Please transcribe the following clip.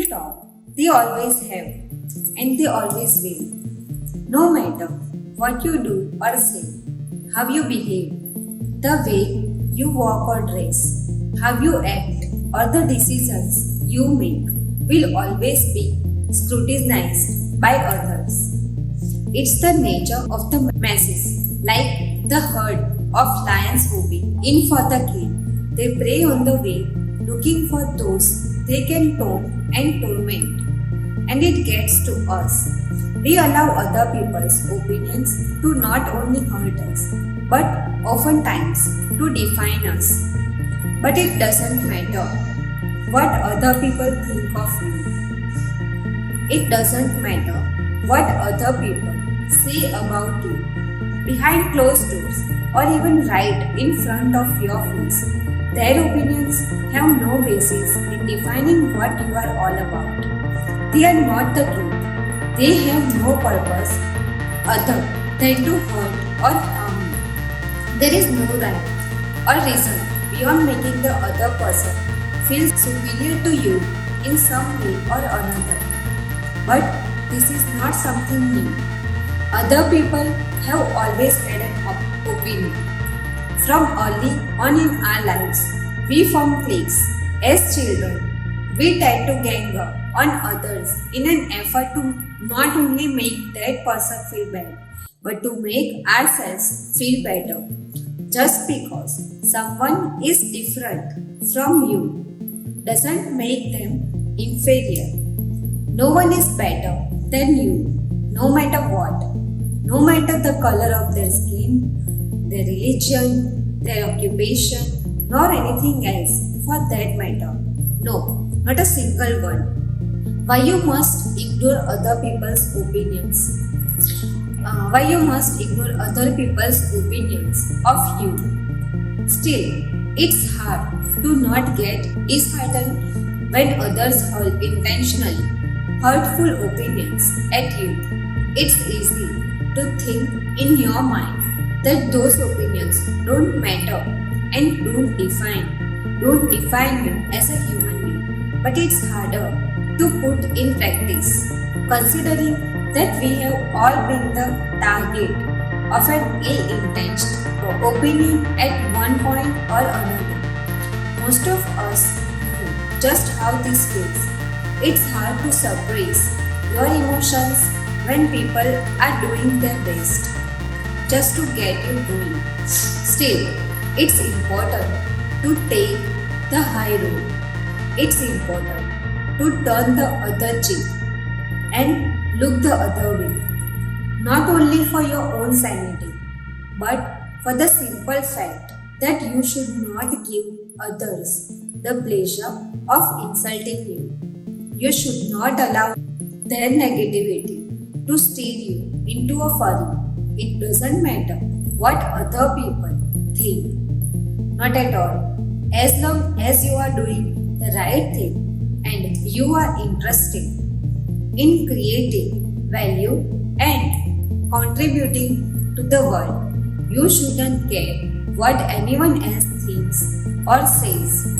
talk, they always have, and they always will. No matter what you do or say, how you behave, the way you walk or dress, how you act, or the decisions you make will always be scrutinized by others. It's the nature of the masses, like the herd of lions moving in for the kill. They prey on the way, looking for those they can taunt and torment. And it gets to us. We allow other people's opinions to not only hurt us, but oftentimes to define us. But it doesn't matter what other people think of you. It doesn't matter what other people say about you behind closed doors or even right in front of your face. Their opinions have no basis in defining what you are all about. They are not the truth. They have no purpose other than to hurt or harm you. There is no right or reason beyond making the other person feel superior to you in some way or another. But this is not something new. Other people have always had an opinion. From early on in our lives, we form cliques. As children, we tend to gang up on others in an effort to not only make that person feel bad, but to make ourselves feel better. Just because someone is different from you doesn't make them inferior. No one is better than you, no matter what, no matter the color of their skin, their religion, their occupation, nor anything else for that matter. No, not a single one. Why you must ignore other people's opinions? Why you must ignore other people's opinions of you? Still, it's hard to not get disheartened when others hold intentionally hurtful opinions at you. It's easy to think in your mind that those opinions don't matter and don't define you as a human being. But it's harder to put in practice, considering that we have all been the target of an ill-intentioned opinion at one point or another. Most of us know just how this feels. It's hard to suppress your emotions when people are doing their best just to get you going. Still, it's important to take the high road. It's important to turn the other cheek and look the other way. Not only for your own sanity, but for the simple fact that you should not give others the pleasure of insulting you. You should not allow their negativity to steer you into a furry. It doesn't matter what other people think. Not at all. As long as you are doing the right thing and you are interested in creating value and contributing to the world, you shouldn't care what anyone else thinks or says.